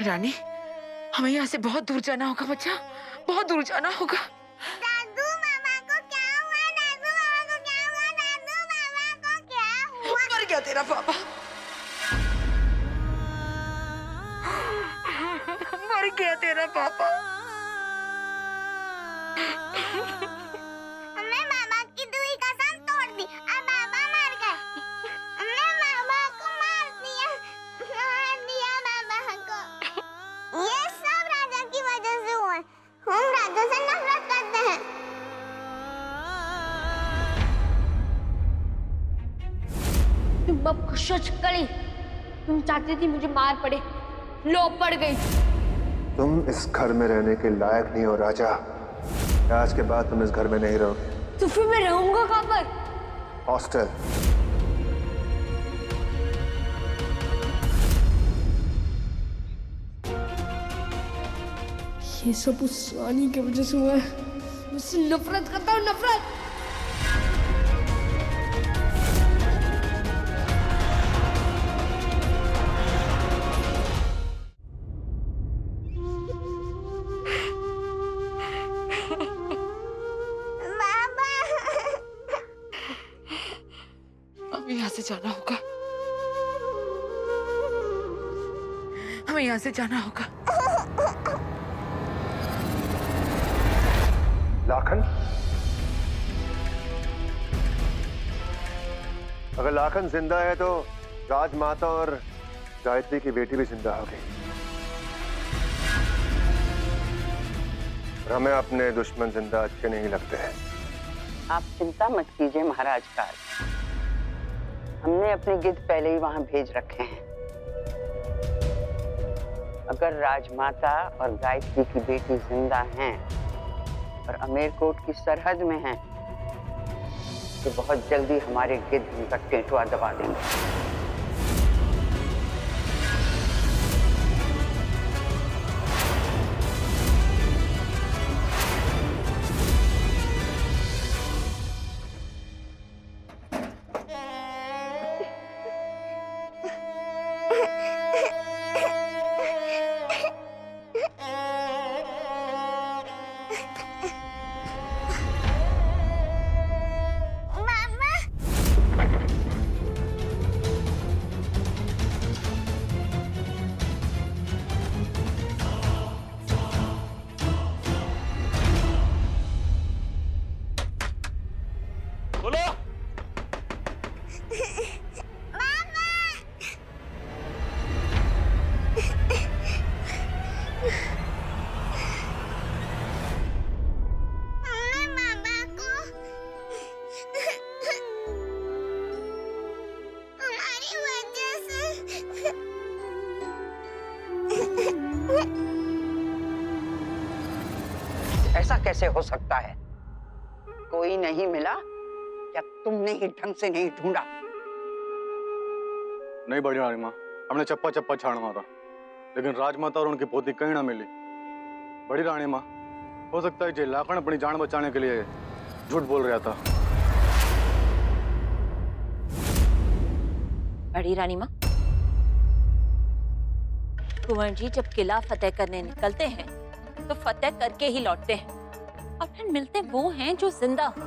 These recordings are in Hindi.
रानी, हमें यहाँ से बहुत दूर जाना होगा बच्चा, बहुत दूर जाना होगा। दादू मामा को क्या हुआ? दादू मामा को क्या हुआ? दादू मामा को क्या हुआ? मर गया तेरा पापा, मर गया तेरा पापा। हमने मामा की दूरी कसम तोड़ दी और मामा मर गए। हमने मामा को मार दिया मामा को। ये सब राजा की वजह से हुआ है। हम राजा से नफरत करते हैं। तुम अब खुश हो चुकी, तुम चाहती थी मुझे मार पड़े, लो पड़ गई। तुम इस घर में रहने के लायक नहीं हो राजा। आज के बाद तुम इस घर में नहीं रहोगे। तो फिर मैं रहूंगा कहाँ पर? हॉस्टल। ये सब उस रानी की वजह से हुआ है। मुझसे नफरत करता हूँ, नफरत। बाबा हमें यहाँ से जाना होगा, हमें यहाँ से जाना होगा। लाखन, अगर लाखन जिंदा है तो राजमाता और गायत्री की बेटी भी जिंदा हो गई। हमें अपने दुश्मन जिंदा अच्छे नहीं लगते हैं। आप चिंता मत कीजिए महाराज काल, हमने अपने गिद्ध पहले ही वहां भेज रखे हैं। अगर राजमाता और गायत्री की बेटी जिंदा हैं और अमेरकोट की सरहद में हैं, तो बहुत जल्दी हमारे गिद्ध उनका टेंटुआ दबा देंगे। ऐसा कैसे हो सकता है? कोई नहीं मिला या तुमने ही ढंग से नहीं ढूंढा? नहीं बड़ी रानी माँ, हमने चप्पा चप्पा छाड़ मारा, लेकिन राजमाता और उनकी पोती कहीं ना मिली। बड़ी रानी माँ, हो सकता है जे लाखन अपनी जान बचाने के लिए झूठ बोल रहा था। बड़ी रानी माँ, कुंवर जी जब किला फतेह करने निकलते हैं तो फतेह करके ही लौटते हैं, और फिर मिलते वो हैं जो जिंदा हो।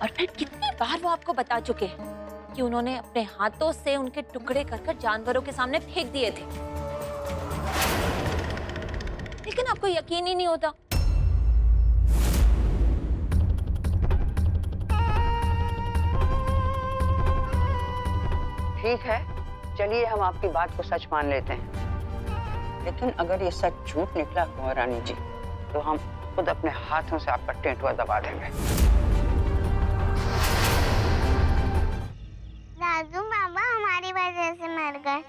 और फिर कितनी बार वो आपको बता चुके हैं कि उन्होंने अपने हाथों से उनके टुकड़े कर जानवरों के सामने फेंक दिए थे, लेकिन आपको यकीन ही नहीं होता। ठीक है, चलिए हम आपकी बात को सच मान लेते हैं, लेकिन अगर ये सच झूठ निकला कुंवर रानी जी, तो हम खुद अपने हाथों से आपका टेंटुआ दबा देंगे। दादू बाबा हमारी वजह से मर गए।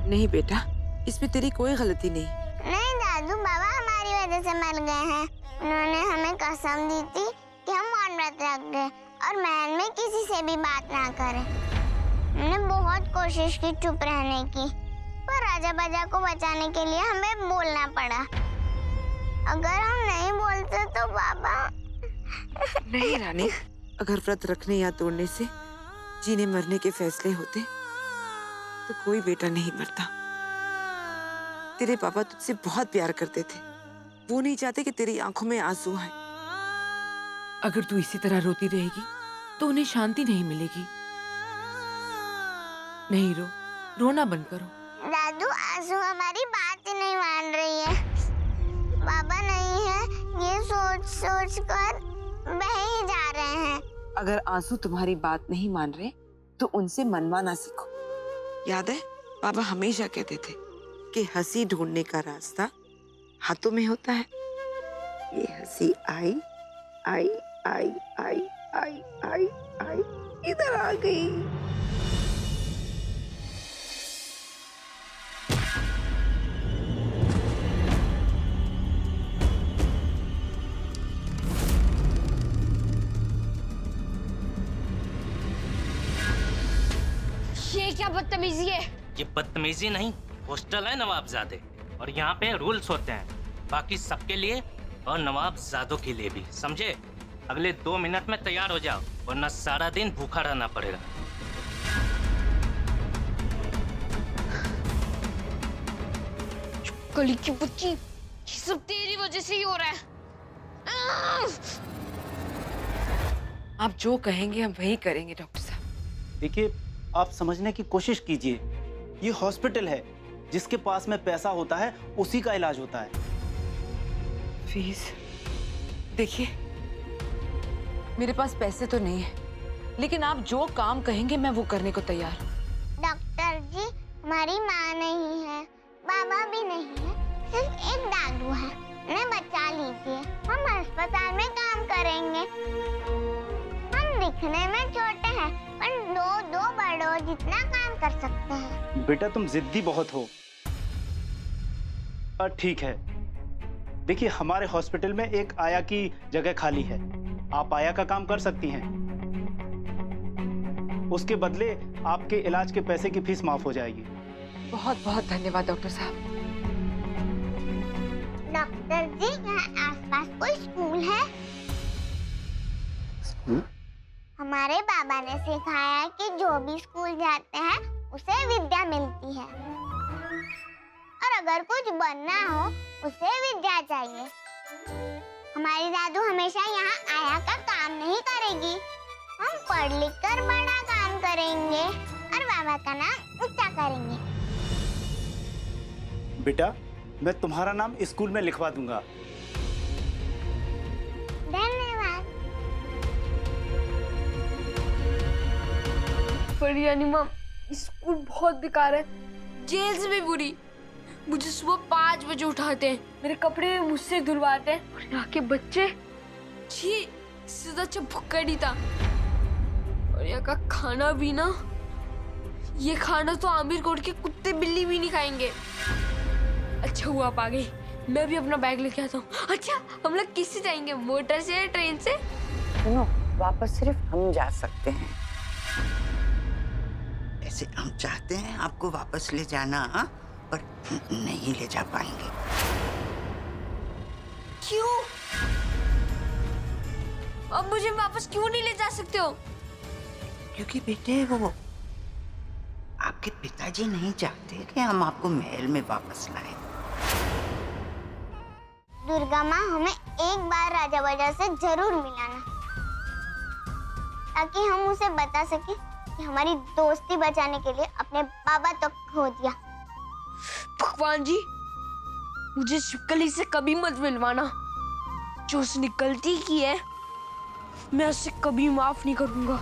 नहीं बेटा, इसमें तेरी कोई गलती नहीं। नहीं दादू बाबा हमारी वजह से मर गए हैं। उन्होंने हमें कसम दी थी कि हम मौन व्रत रख गए और महल में किसी से भी बात ना करें। हमने बहुत कोशिश की चुप रहने की, पर राजा बाजा को बचाने के लिए हमें बोलना पड़ा। अगर हम नहीं बोलते तो बाबा। नहीं रानी, अगर व्रत रखने या तोड़ने से जीने मरने के फैसले होते तो कोई बेटा नहीं मरता। तेरे पापा तुझसे बहुत प्यार करते थे। वो नहीं चाहते कि तेरी आंखों में आंसू आए। अगर तू इसी तरह रोती रहेगी तो उन्हें शांति नहीं मिलेगी। नहीं रो, रोना बंद करो। दादू, आंसू हमारी बात ही नहीं मान रही है। बाबा नहीं है, ये सोच सोच कर बह ही जा रहे हैं। अगर आंसू तुम्हारी बात नहीं मान रहे तो उनसे मनवाना सीखो। याद है पापा हमेशा कहते थे कि हंसी ढूंढने का रास्ता हाथों में होता है। ये हंसी आई आई आई आई आई आई आई इधर आ गई। ये क्या बदतमीजी है? ये बदतमीजी नहीं, हॉस्टल है नवाबजादे और यहाँ पे रूल्स होते हैं, बाकी सबके लिए और नवाबजादों के लिए भी, समझे? अगले 2 मिनट में तैयार हो जाओ वरना सारा दिन भूखा रहना पड़ेगा। कली की बच्ची, ये सब तेरी वजह से ही हो रहा है। आप जो कहेंगे हम वही करेंगे डॉक्टर साहब। देखिए, आप समझने की कोशिश कीजिए। ये हॉस्पिटल है, जिसके पास में पैसा होता है उसी का इलाज होता है। फीस देखिए, मेरे पास पैसे तो नहीं है, लेकिन आप जो काम कहेंगे मैं वो करने को तैयार हूँ। डॉक्टर जी, हमारी माँ नहीं है, बाबा भी नहीं है, सिर्फ एक दादू है। उन्हें बचा लीजिए, हम अस्पताल में काम करेंगे। हम दिखने में छोटे हैं, पर दो बड़ों जितना काम कर सकते हैं। बेटा, तुम जिद्दी बहुत हो। ठीक है, देखिए हमारे हॉस्पिटल में एक आया की जगह खाली है, आप आया का काम कर सकती हैं। उसके बदले आपके इलाज के पैसे की फीस माफ हो जाएगी। बहुत बहुत धन्यवाद डॉक्टर साहब। डॉक्टर जी, यहाँ आसपास कोई स्कूल है? स्कूल? हमारे बाबा ने सिखाया है कि जो भी स्कूल जाते हैं उसे विद्या मिलती है, और अगर कुछ बनना हो उसे विद्या चाहिए। हमारी दादू हमेशा यहाँ आया का काम नहीं करेगी। हम पढ़ लिख कर बड़ा काम करेंगे और बाबा का नाम ऊंचा करेंगे। बेटा, मैं तुम्हारा नाम स्कूल में लिखवा दूंगा। धन्यवाद। पर यानी माँ, स्कूल बहुत बेकार है, जेल से भी बुरी। मुझे सुबह 5 बजे उठाते हैं, मेरे कपड़े मुझसे धुलवाते हैं, और यहाँ के बच्चे, छी, इससे तो अच्छा भुक्कड़ ही था। और यहाँ का खाना भी ना, ये खाना तो आमिर कोट के कुत्ते बिल्ली भी नहीं खाएंगे। अच्छा हुआ आप आ गई, मैं भी अपना बैग लेके आता हूँ। अच्छा, हम लोग किससे जाएंगे, मोटर से या ट्रेन से? सुनो, वापस सिर्फ हम जा सकते हैं। ऐसे हम चाहते हैं आपको वापस ले जाना, पर नहीं ले जा पाएंगे। क्यों? अब मुझे वापस क्यों नहीं ले जा सकते हो? क्योंकि बेटे, वो आपके पिताजी नहीं चाहते कि हम आपको महल में वापस लाएं। दुर्गा माँ, हमें एक बार राजा बाजा से जरूर मिलाना, ताकि हम उसे बता सके कि हमारी दोस्ती बचाने के लिए अपने बाबा तक खो दिया। भगवान जी, मुझे शिवकली से कभी मत मिलवाना। जो उसने गलती की है, मैं उसे कभी माफ नहीं करूंगा।